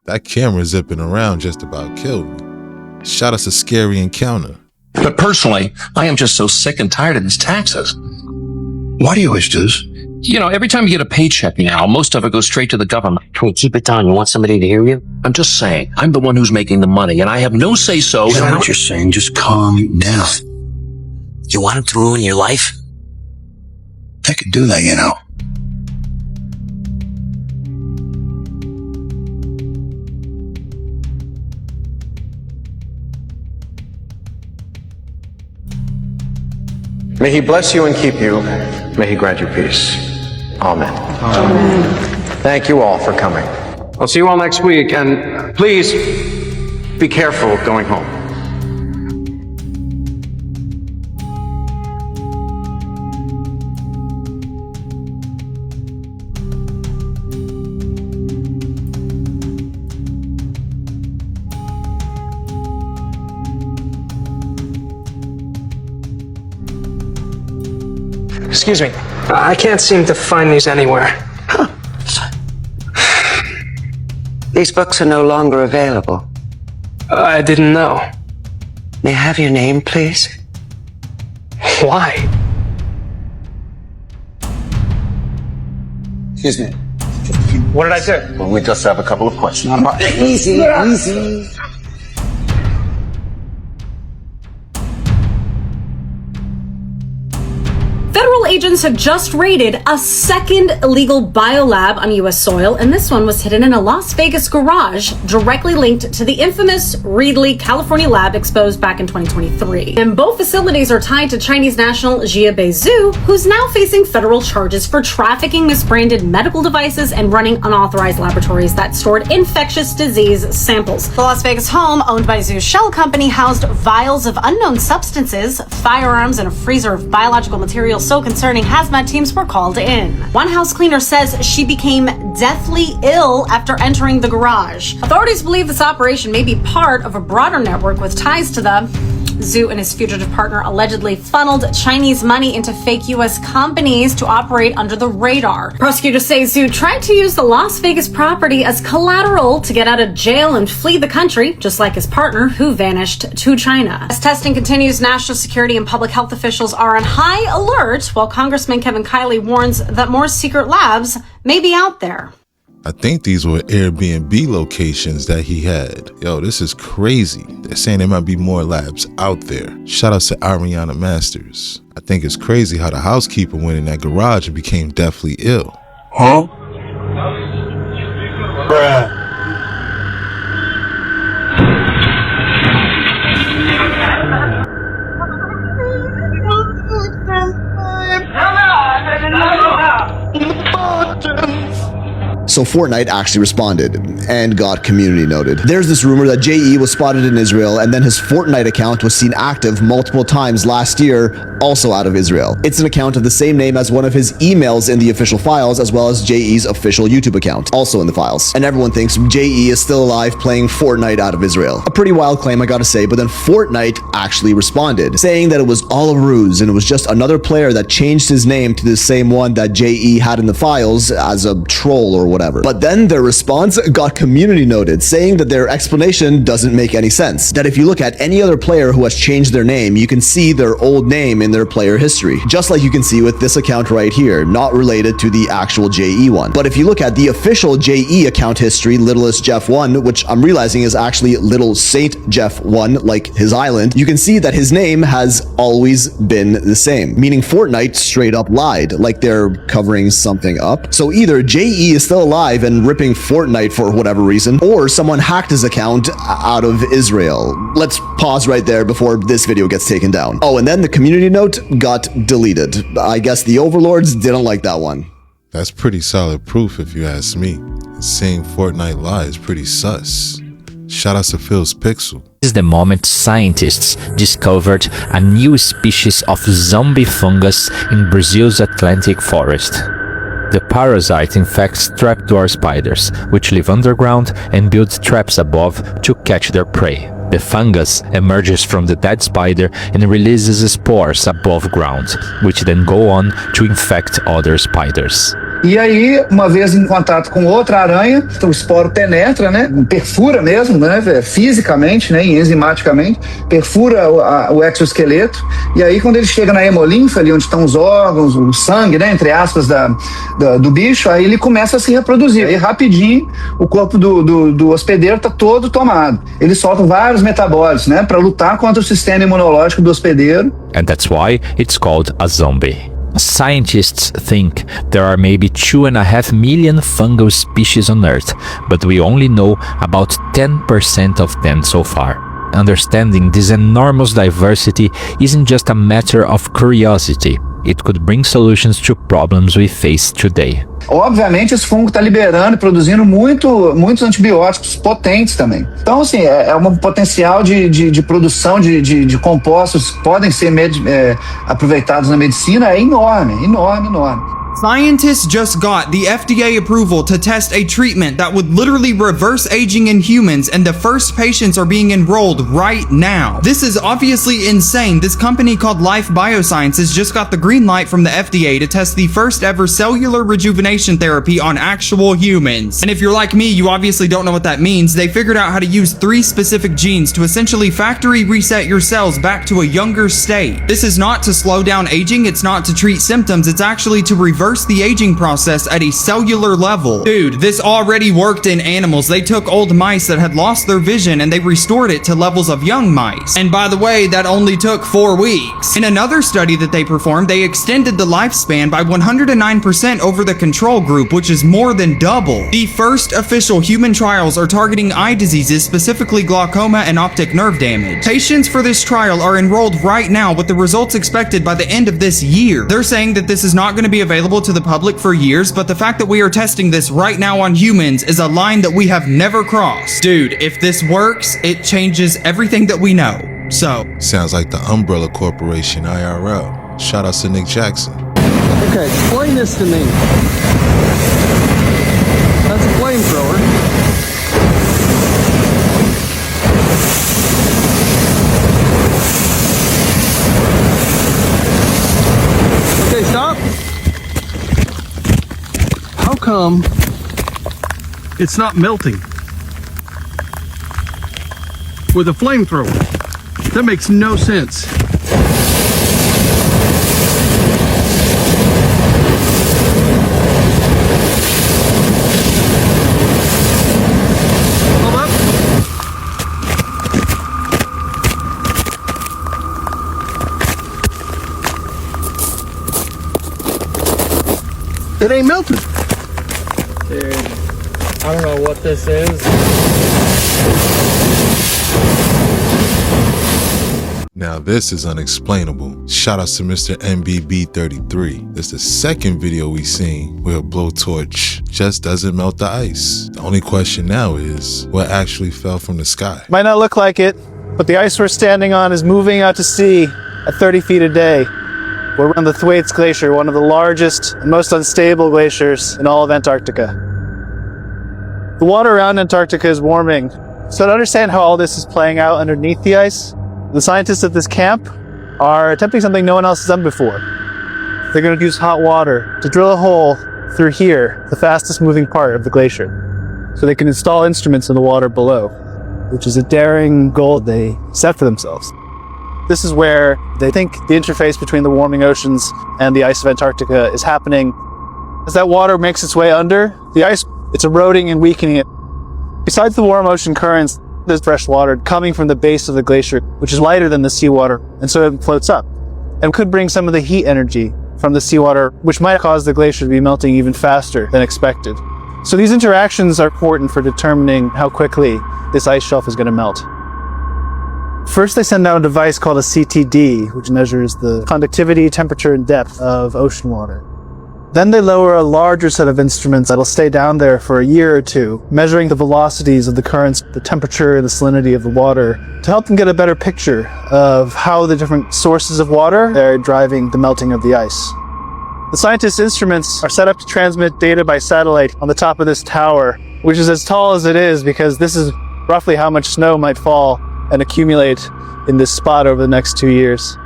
That camera zipping around just about killed me. Shot us a scary encounter. But personally, I am just so sick and tired of these taxes. Why do you wish to this? You know, every time you get a paycheck now, most of it goes straight to the government. Can you keep it down? You want somebody to hear you? I'm just saying, I'm the one who's making the money, and I have no say-so. Is that what you're saying? Just calm down. You want him to ruin your life? They could do that, you know. May he bless you and keep you. May he grant you peace. Amen. Amen. Thank you all for coming. I'll see you all next week, and please be careful going home. Excuse me. I can't seem to find these anywhere. These books are no longer available. I didn't know. May I have your name, please? Why? Excuse me. What did I do? Well, we just have a couple of questions. Easy. Federal agents have just raided a second illegal biolab on U.S. soil, and this one was hidden in a Las Vegas garage, directly linked to the infamous Reedley, California lab exposed back in 2023. And both facilities are tied to Chinese national Jia Beizhu, who's now facing federal charges for trafficking misbranded medical devices and running unauthorized laboratories that stored infectious disease samples. The Las Vegas home, owned by Zhu's shell company, housed vials of unknown substances, firearms, and a freezer of biological materials so concerning hazmat teams were called in. One house cleaner says she became deathly ill after entering the garage. Authorities believe this operation may be part of a broader network with ties to the Zhu and his fugitive partner allegedly funneled Chinese money into fake U.S. companies to operate under the radar. Prosecutors say Zhu tried to use the Las Vegas property as collateral to get out of jail and flee the country, just like his partner, who vanished to China. As testing continues, national security and public health officials are on high alert, while Congressman Kevin Kiley warns that more secret labs may be out there. I think these were Airbnb locations that he had. Yo, this is crazy. They're saying there might be more labs out there. Shout out to Ariana Masters. I think it's crazy how the housekeeper went in that garage and became deathly ill. Huh? Bruh. So Fortnite actually responded and got community noted. There's this rumor that JE was spotted in Israel, and then his Fortnite account was seen active multiple times last year, also out of Israel. It's an account of the same name as one of his emails in the official files, as well as JE's official YouTube account, also in the files. And everyone thinks JE is still alive playing Fortnite out of Israel. A pretty wild claim, I gotta say, but then Fortnite actually responded, saying that it was all a ruse and it was just another player that changed his name to the same one that JE had in the files as a troll or whatever. But then their response got community noted, saying that their explanation doesn't make any sense. That if you look at any other player who has changed their name, you can see their old name in their player history. Just like you can see with this account right here, not related to the actual JE one. But if you look at the official JE account history, Littlest Jeff 1, which I'm realizing is actually Little Saint Jeff 1, like his island, you can see that his name has always been the same. Meaning Fortnite straight up lied, like they're covering something up. So either JE is still alive and ripping Fortnite for whatever reason, or someone hacked his account out of Israel. Let's pause right there before this video gets taken down. Oh, and then the community note got deleted. I guess the overlords didn't like that one. That's pretty solid proof if you ask me. Seeing Fortnite lie is pretty sus. Shout out to Phil's Pixel. This is the moment scientists discovered a new species of zombie fungus in Brazil's Atlantic forest. The parasite infects trapdoor spiders, which live underground and build traps above to catch their prey. The fungus emerges from the dead spider and releases spores above ground, which then go on to infect other spiders. E aí, uma vez em contato com outra aranha, o esporo penetra, né? Perfura mesmo, né? Fisicamente, né? E enzimaticamente, perfura o exoesqueleto. E aí, quando ele chega na hemolinfa, ali onde estão os órgãos, o sangue, né? Entre aspas, do bicho, aí ele começa a se reproduzir. Aí, rapidinho, o corpo do hospedeiro está todo tomado. Ele solta vários metabólitos, né? Para lutar contra o sistema imunológico do hospedeiro. And that's why it's called a zombie. Scientists think there are maybe 2.5 million fungal species on Earth, but we only know about 10% of them so far. Understanding this enormous diversity isn't just a matter of curiosity, it could bring solutions to problems we face today. Obviamente, esse fungo está liberando e produzindo muitos antibióticos potentes também. Então, assim, é um potencial de produção de compostos que podem ser aproveitados na medicina é enorme. Scientists just got the FDA approval to test a treatment that would literally reverse aging in humans, and the first patients are being enrolled right now. This is obviously insane. This company called Life Biosciences just got the green light from the FDA to test the first ever cellular rejuvenation therapy on actual humans. And if you're like me, you obviously don't know what that means. They figured out how to use 3 specific genes to essentially factory reset your cells back to a younger state. This is not to slow down aging, it's not to treat symptoms, it's actually to reverse the aging process at a cellular level. Dude, this already worked in animals. They took old mice that had lost their vision and they restored it to levels of young mice. And by the way, that only took 4 weeks. In another study that they performed, they extended the lifespan by 109% over the control group, which is more than double. The first official human trials are targeting eye diseases, specifically glaucoma and optic nerve damage. Patients for this trial are enrolled right now with the results expected by the end of this year. They're saying that this is not going to be available to the public for years, but the fact that we are testing this right now on humans is a line that we have never crossed. Dude, if this works, it changes everything that we know. So sounds like the Umbrella Corporation IRL. Shout out to Nick Jackson. Okay, explain this to me. That's a flamethrower. Okay, stop. How come it's not melting with a flamethrower? That makes no sense. Hold up. It ain't melting. Dude, I don't know what this is. Now this is unexplainable. Shout out to Mr. MBB33. This is the second video we've seen where a blowtorch just doesn't melt the ice. The only question now is what actually fell from the sky. Might not look like it, but the ice we're standing on is moving out to sea at 30 feet a day. We're on the Thwaites Glacier, one of the largest and most unstable glaciers in all of Antarctica. The water around Antarctica is warming. So to understand how all this is playing out underneath the ice, the scientists at this camp are attempting something no one else has done before. They're going to use hot water to drill a hole through here, the fastest moving part of the glacier, so they can install instruments in the water below, which is a daring goal they set for themselves. This is where they think the interface between the warming oceans and the ice of Antarctica is happening. As that water makes its way under, the ice, it's eroding and weakening it. Besides the warm ocean currents, there's fresh water coming from the base of the glacier, which is lighter than the seawater, and so it floats up, and could bring some of the heat energy from the seawater, which might cause the glacier to be melting even faster than expected. So these interactions are important for determining how quickly this ice shelf is going to melt. First, they send out a device called a CTD, which measures the conductivity, temperature, and depth of ocean water. Then they lower a larger set of instruments that'll stay down there for a year or two, measuring the velocities of the currents, the temperature, and the salinity of the water, to help them get a better picture of how the different sources of water are driving the melting of the ice. The scientists' instruments are set up to transmit data by satellite on the top of this tower, which is as tall as it is because this is roughly how much snow might fall and accumulate in this spot over the next 2 years.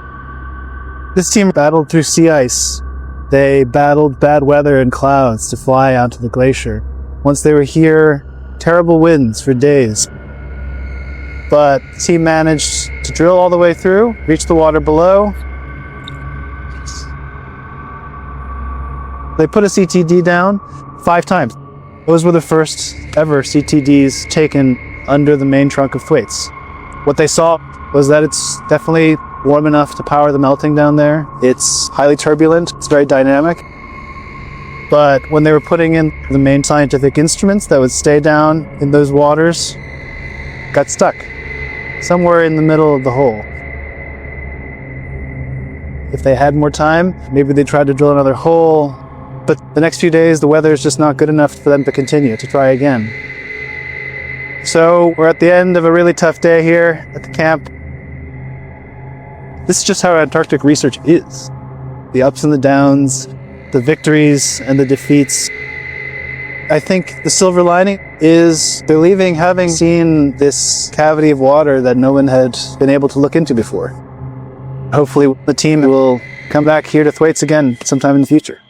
This team battled through sea ice They battled bad weather and clouds to fly out to the glacier. Once they were here, terrible winds for days. But the team managed to drill all the way through, reach the water below. They put a CTD down 5 times. Those were the first ever CTDs taken under the main trunk of Thwaites. What they saw was that it's definitely warm enough to power the melting down there. It's highly turbulent, it's very dynamic. But when they were putting in the main scientific instruments that would stay down in those waters, got stuck somewhere in the middle of the hole. If they had more time, maybe they tried to drill another hole, but the next few days the weather is just not good enough for them to continue, to try again. So we're at the end of a really tough day here at the camp. This is just how Antarctic research is. The ups and the downs, the victories and the defeats. I think the silver lining is they're leaving having seen this cavity of water that no one had been able to look into before. Hopefully the team will come back here to Thwaites again sometime in the future.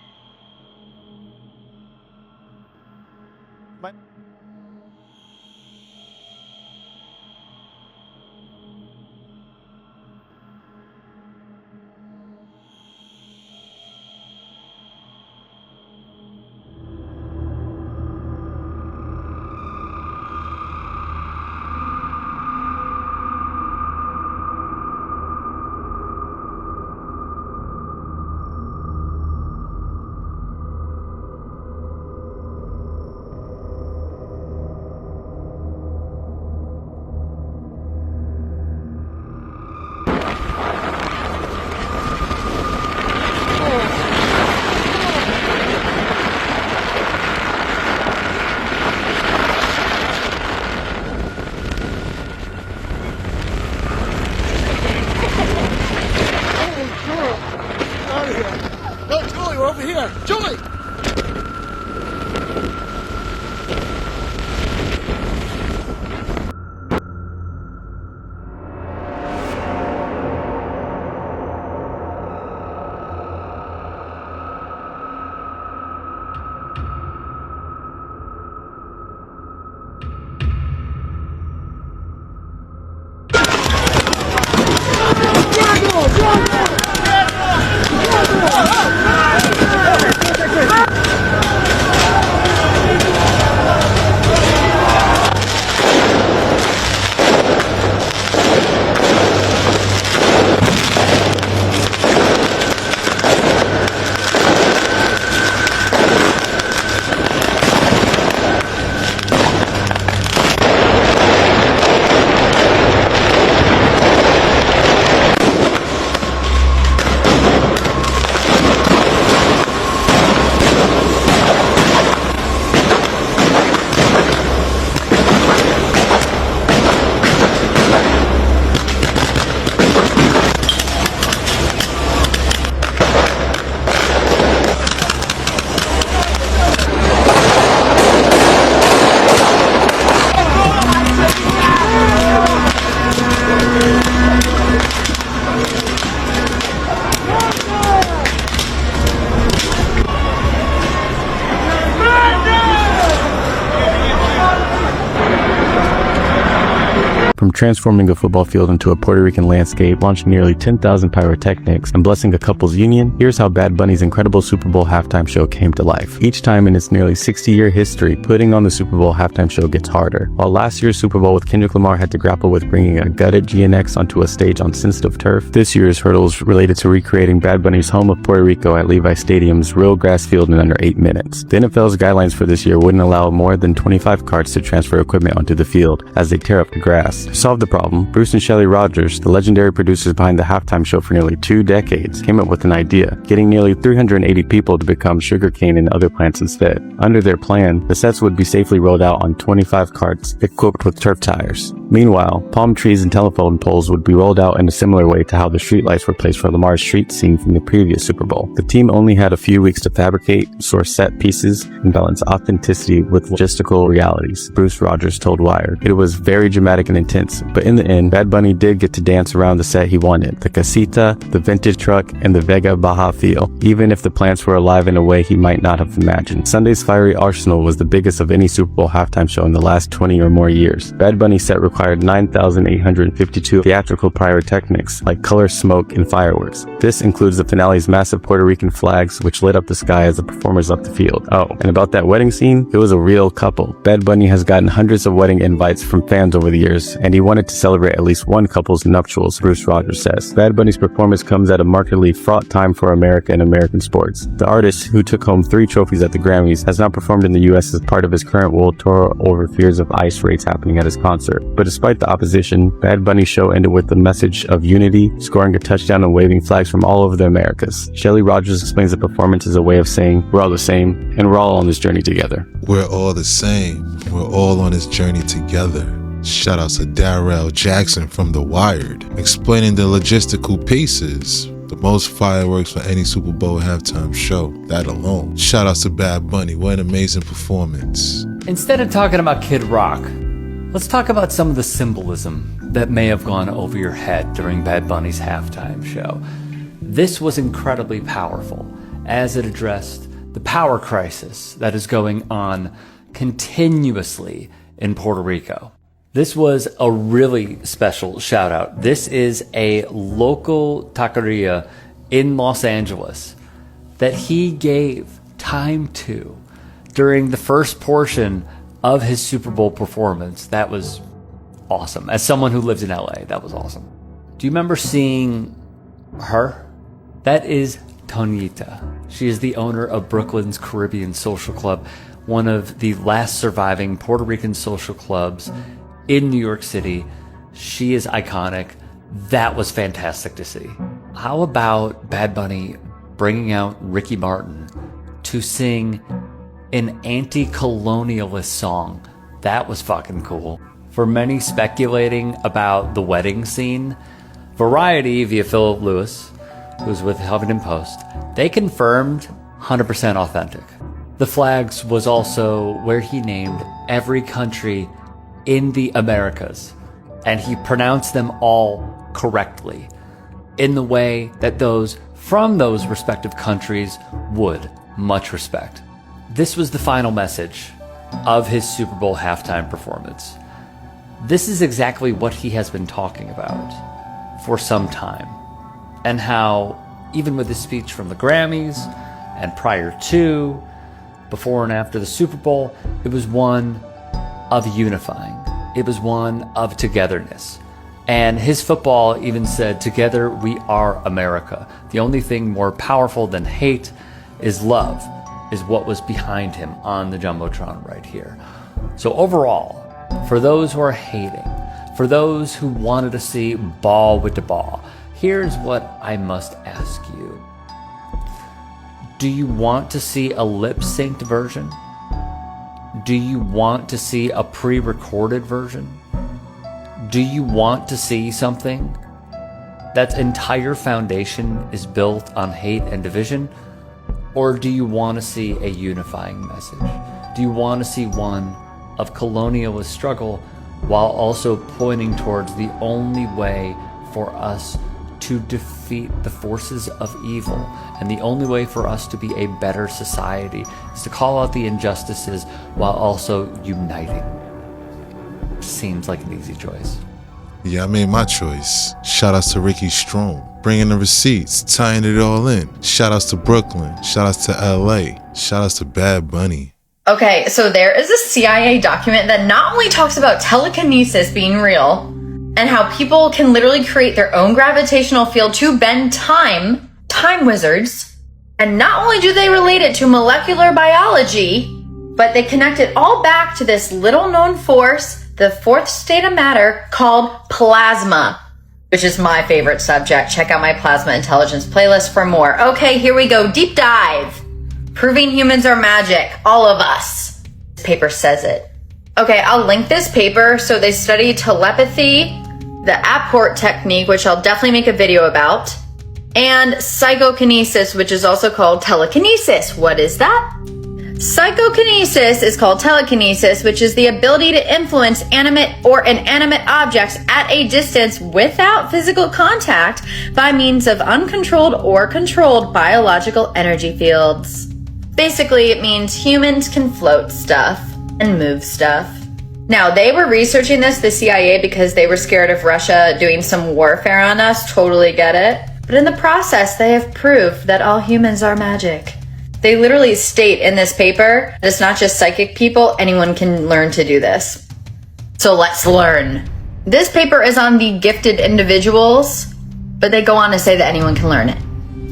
From transforming a football field into a Puerto Rican landscape, launching nearly 10,000 pyrotechnics, and blessing a couple's union, here's how Bad Bunny's incredible Super Bowl halftime show came to life. Each time in its nearly 60-year history, putting on the Super Bowl halftime show gets harder. While last year's Super Bowl with Kendrick Lamar had to grapple with bringing a gutted GNX onto a stage on sensitive turf, this year's hurdles related to recreating Bad Bunny's home of Puerto Rico at Levi Stadium's real grass field in under 8 minutes. The NFL's guidelines for this year wouldn't allow more than 25 carts to transfer equipment onto the field, as they tear up the grass. To solve the problem, Bruce and Shelley Rogers, the legendary producers behind the halftime show for nearly 2 decades, came up with an idea, getting nearly 380 people to become sugarcane and other plants instead. Under their plan, the sets would be safely rolled out on 25 carts equipped with turf tires. Meanwhile, palm trees and telephone poles would be rolled out in a similar way to how the streetlights were placed for Lamar's street scene from the previous Super Bowl. The team only had a few weeks to fabricate, source set pieces, and balance authenticity with logistical realities, Bruce Rogers told Wired. It was very dramatic and intense, but in the end, Bad Bunny did get to dance around the set he wanted, the casita, the vintage truck, and the Vega Baja feel, even if the plants were alive in a way he might not have imagined. Sunday's fiery arsenal was the biggest of any Super Bowl halftime show in the last 20 or more years. Bad Bunny's set required 9,852 theatrical pyrotechnics, like color, smoke, and fireworks. This includes the finale's massive Puerto Rican flags, which lit up the sky as the performers left the field. Oh, and about that wedding scene, it was a real couple. Bad Bunny has gotten hundreds of wedding invites from fans over the years, and he wanted to celebrate at least one couple's nuptials, Bruce Rogers says. Bad Bunny's performance comes at a markedly fraught time for America and American sports. The artist, who took home 3 trophies at the Grammys, has now performed in the US as part of his current world tour over fears of ice raids happening at his concert. But despite the opposition, Bad Bunny's show ended with the message of unity, scoring a touchdown and waving flags from all over the Americas. Shelley Rogers explains the performance as a way of saying, we're all the same, and we're all on this journey together. We're all the same. We're all on this journey together. Shout out to Darrell Jackson from The Wired, explaining the logistical pieces. The most fireworks for any Super Bowl halftime show. That alone. Shout out to Bad Bunny. What an amazing performance. Instead of talking about Kid Rock, let's talk about some of the symbolism that may have gone over your head during Bad Bunny's halftime show. This was incredibly powerful as it addressed the power crisis that is going on continuously in Puerto Rico. This was a really special shout out. This is a local taqueria in Los Angeles that he gave time to during the first portion of his Super Bowl performance. That was awesome. As someone who lives in LA, that was awesome. Do you remember seeing her? That is Tonita. She is the owner of Brooklyn's Caribbean Social Club, one of the last surviving Puerto Rican social clubs in New York City. She is iconic. That was fantastic to see. How about Bad Bunny bringing out Ricky Martin to sing an anti-colonialist song? That was fucking cool. For many speculating about the wedding scene, Variety, via Philip Lewis, who's with Huffington Post, they confirmed 100% authentic. The flags was also where he named every country in the Americas, and he pronounced them all correctly in the way that those from those respective countries would. Much respect. This was the final message of his Super Bowl halftime performance. This is exactly what he has been talking about for some time, and how even with his speech from the Grammys and prior to, before and after the Super Bowl, it was one of unifying. It was one of togetherness. And his football even said, together we are America. The only thing more powerful than hate is love, is what was behind him on the Jumbotron right here. So overall, for those who are hating, for those who wanted to see ball with the ball, here's what I must ask you. Do you want to see a lip-synced version? Do you want to see a pre-recorded version? Do you want to see something that's entire foundation is built on hate and division? Or do you want to see a unifying message? Do you want to see one of colonialist struggle while also pointing towards the only way for us to defeat the forces of evil, and the only way for us to be a better society is to call out the injustices while also uniting? Seems like an easy choice. Yeah, I made my choice. Shout outs to Ricky Strome, bringing the receipts, tying it all in. Shout outs to Brooklyn. Shout outs to LA. Shout outs to Bad Bunny. Okay, so there is a CIA document that not only talks about telekinesis being real, and how people can literally create their own gravitational field to bend time wizards, and not only do they relate it to molecular biology, but they connect it all back to this little known force, the fourth state of matter, called plasma, which is my favorite subject. Check out my plasma intelligence playlist for more. Okay, here we go. Deep dive. Proving humans are magic. All of us. This paper says it. Okay, I'll link this paper. So they study telepathy, the apport technique, which I'll definitely make a video about, and psychokinesis, which is also called telekinesis. What is that? Psychokinesis is called telekinesis, which is the ability to influence animate or inanimate objects at a distance without physical contact by means of uncontrolled or controlled biological energy fields. Basically, it means humans can float stuff and move stuff. Now, they were researching this, the CIA, because they were scared of Russia doing some warfare on us. Totally get it. But in the process, they have proved that all humans are magic. They literally state in this paper that it's not just psychic people, anyone can learn to do this. So let's learn. This paper is on the gifted individuals, but they go on to say that anyone can learn it.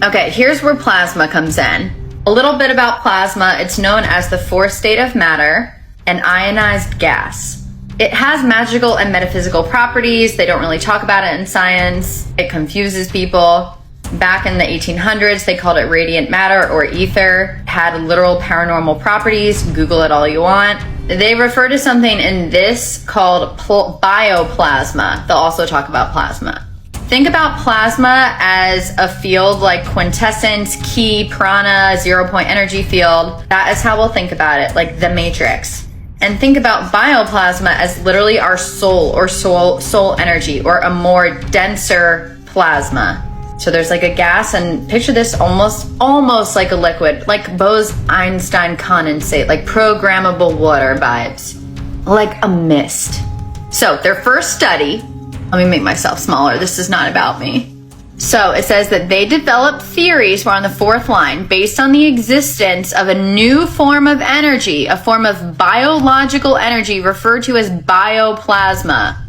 Okay, here's where plasma comes in. A little bit about plasma. It's known as the fourth state of matter, an ionized gas. It has magical and metaphysical properties. They don't really talk about it in science. It confuses people. Back in the 1800s, they called it radiant matter or ether. It had literal paranormal properties. Google it all you want. They refer to something in this called bioplasma. They'll also talk about plasma. Think about plasma as a field like quintessence, key, prana, 0-point energy field. That is how we'll think about it, like the Matrix. And think about bioplasma as literally our soul or soul energy, or a more denser plasma. So there's like a gas, and picture this almost like a liquid, like Bose-Einstein condensate, like programmable water vibes, like a mist. So their first study, let me make myself smaller. This is not about me. So it says that they developed theories, we're on the fourth line, based on the existence of a new form of energy, a form of biological energy referred to as bioplasma.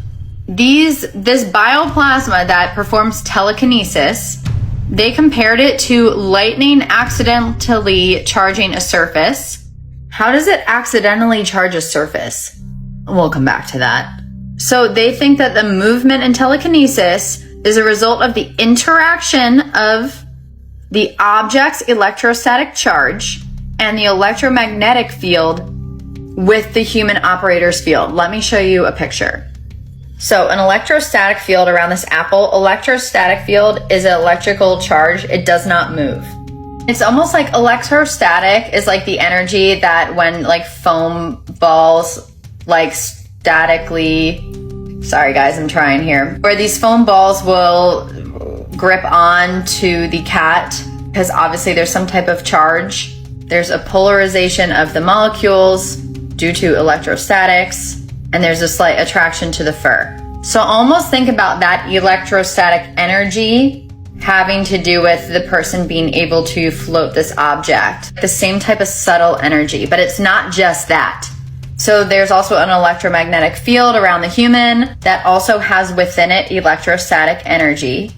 This bioplasma that performs telekinesis, they compared it to lightning accidentally charging a surface. How does it accidentally charge a surface? We'll come back to that. So they think that the movement in telekinesis is a result of the interaction of the object's electrostatic charge and the electromagnetic field with the human operator's field. Let me show you a picture. So an electrostatic field around this apple, electrostatic field is an electrical charge. It does not move. It's almost like electrostatic is like the energy that when like foam balls like statically, sorry guys, I'm trying here, where these foam balls will grip on to the cat because obviously there's some type of charge. There's a polarization of the molecules due to electrostatics, and there's a slight attraction to the fur. So almost think about that electrostatic energy having to do with the person being able to float this object. The same type of subtle energy, but it's not just that. So there's also an electromagnetic field around the human that also has within it electrostatic energy.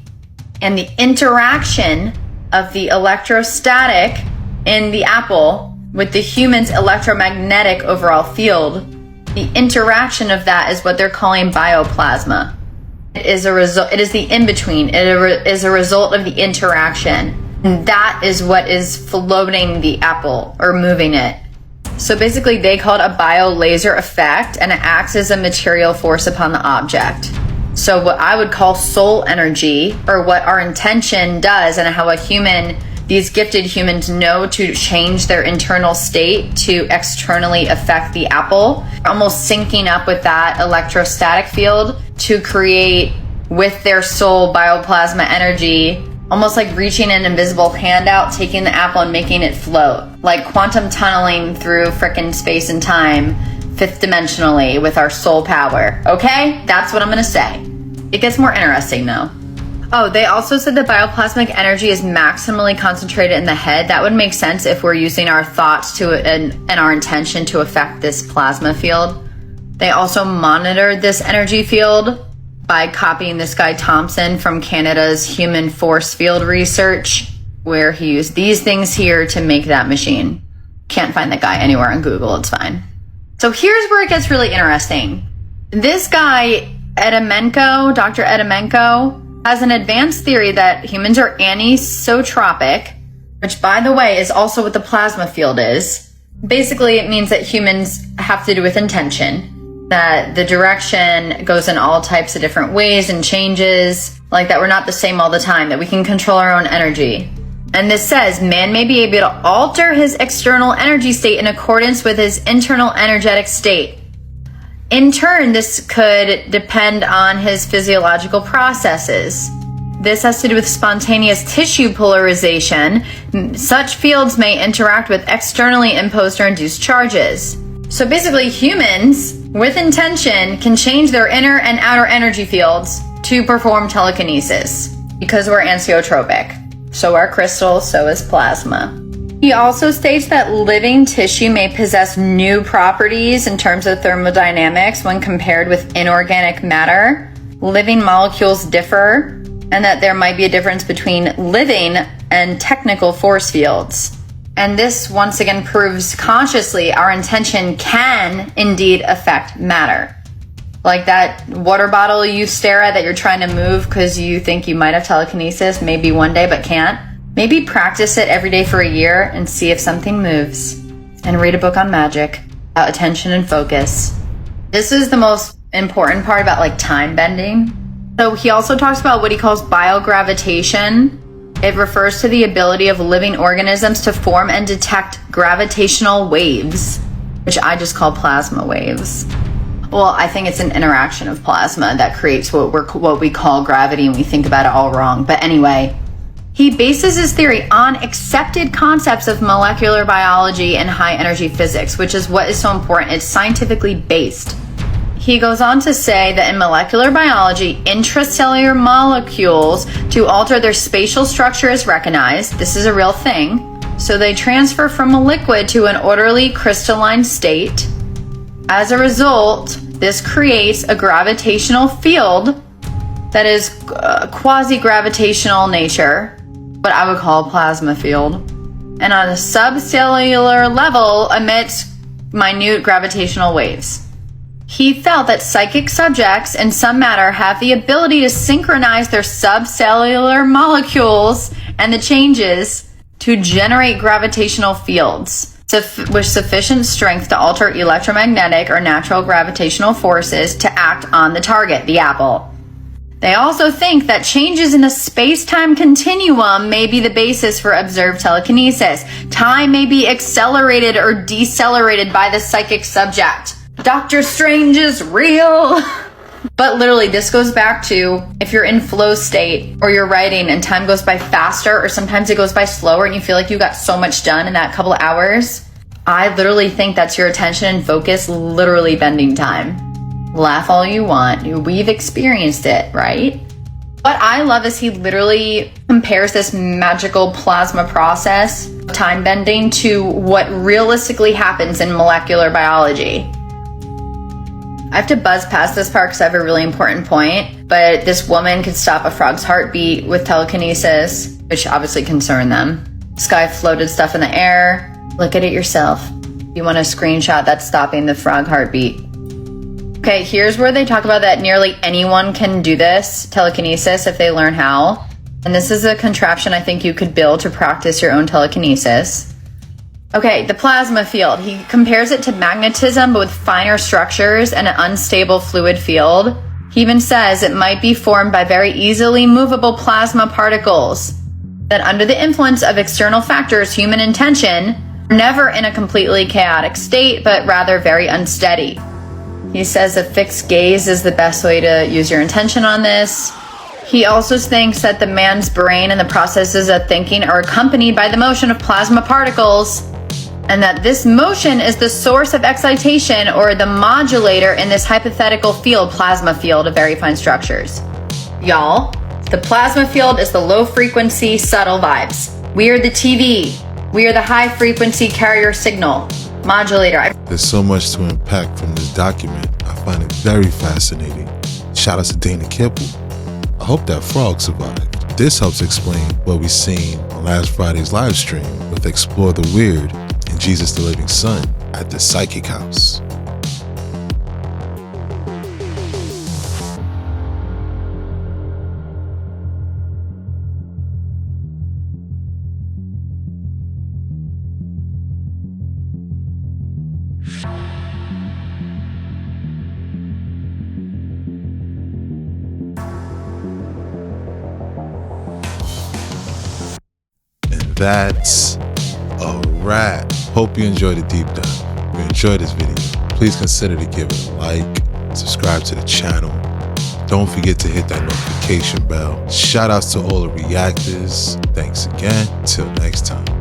And the interaction of the electrostatic in the apple with the human's electromagnetic overall field, the interaction of that is what they're calling bioplasma. It is the in-between. It is a result of the interaction. And that is what is floating the apple or moving it. So basically they call it a biolaser effect, and it acts as a material force upon the object. So what I would call soul energy, or what our intention does, and how these gifted humans know to change their internal state to externally affect the apple, almost syncing up with that electrostatic field to create with their soul bioplasma energy, almost like reaching an invisible hand out, taking the apple and making it float, like quantum tunneling through frickin' space and time, fifth dimensionally with our soul power. Okay? That's what I'm gonna say. It gets more interesting though. Oh, they also said that bioplasmic energy is maximally concentrated in the head. That would make sense if we're using our thoughts and our intention to affect this plasma field. They also monitored this energy field by copying this guy Thompson from Canada's Human Force Field Research, where he used these things here to make that machine. Can't find that guy anywhere on Google, it's fine. So here's where it gets really interesting. This guy, Dr. Edemenko, has an advanced theory that humans are anisotropic, which by the way is also what the plasma field is. Basically, it means that humans have to do with intention, that the direction goes in all types of different ways and changes, like that we're not the same all the time, that we can control our own energy. And this says man may be able to alter his external energy state in accordance with his internal energetic state. In turn, this could depend on his physiological processes. This has to do with spontaneous tissue polarization. Such fields may interact with externally imposed or induced charges. So basically, humans with intention can change their inner and outer energy fields to perform telekinesis because we're ansiotropic. So are crystals, so is plasma. He also states that living tissue may possess new properties in terms of thermodynamics when compared with inorganic matter. Living molecules differ, and that there might be a difference between living and technical force fields. And this once again proves consciously our intention can indeed affect matter. Like that water bottle you stare at that you're trying to move because you think you might have telekinesis, maybe one day but can't. Maybe practice it every day for a year and see if something moves. And read a book on magic about attention and focus. This is the most important part about like time bending. So he also talks about what he calls biogravitation. It refers to the ability of living organisms to form and detect gravitational waves, which I just call plasma waves. Well, I think it's an interaction of plasma that creates what we call gravity, and we think about it all wrong. But anyway, he bases his theory on accepted concepts of molecular biology and high energy physics, which is what is so important. It's scientifically based. He goes on to say that in molecular biology, intracellular molecules, to alter their spatial structure is recognized. This is a real thing. So they transfer from a liquid to an orderly crystalline state. As a result, this creates a gravitational field that is quasi-gravitational nature, what I would call a plasma field, and on a subcellular level emits minute gravitational waves. He felt that psychic subjects in some matter have the ability to synchronize their subcellular molecules and the changes to generate gravitational fields with sufficient strength to alter electromagnetic or natural gravitational forces to act on the target, the apple. They also think that changes in the space-time continuum may be the basis for observed telekinesis. Time may be accelerated or decelerated by the psychic subject. Doctor Strange is real. But literally, this goes back to if you're in flow state or you're writing and time goes by faster or sometimes it goes by slower and you feel like you got so much done in that couple of hours. I literally think that's your attention and focus literally bending time. Laugh all you want. We've experienced it, right? What I love is he literally compares this magical plasma process, time bending, to what realistically happens in molecular biology. I have to buzz past this part because I have a really important point, but this woman could stop a frog's heartbeat with telekinesis, which obviously concerned them. This guy floated stuff in the air. Look at it yourself. You want a screenshot that's stopping the frog heartbeat. Okay, here's where they talk about that nearly anyone can do this, telekinesis, if they learn how. And this is a contraption I think you could build to practice your own telekinesis. Okay, the plasma field. He compares it to magnetism, but with finer structures and an unstable fluid field. He even says it might be formed by very easily movable plasma particles that under the influence of external factors, human intention, are never in a completely chaotic state, but rather very unsteady. He says a fixed gaze is the best way to use your intention on this. He also thinks that the man's brain and the processes of thinking are accompanied by the motion of plasma particles, and that this motion is the source of excitation or the modulator in this hypothetical field, plasma field of very fine structures. Y'all, the plasma field is the low frequency, subtle vibes. We are the TV. We are the high frequency carrier signal modulator. There's so much to unpack from this document. I find it very fascinating. Shout out to Dana Kipple. I hope that frog survived. This helps explain what we seen on last Friday's live stream with Explore the Weird and Jesus the Living Son at the Psychic House. that's a wrap. Hope you enjoyed the deep dive. If you enjoyed this video, please consider to give it a like, subscribe to the channel. Don't forget to hit that notification bell. Shout outs to all the reactors. Thanks again. Till next time.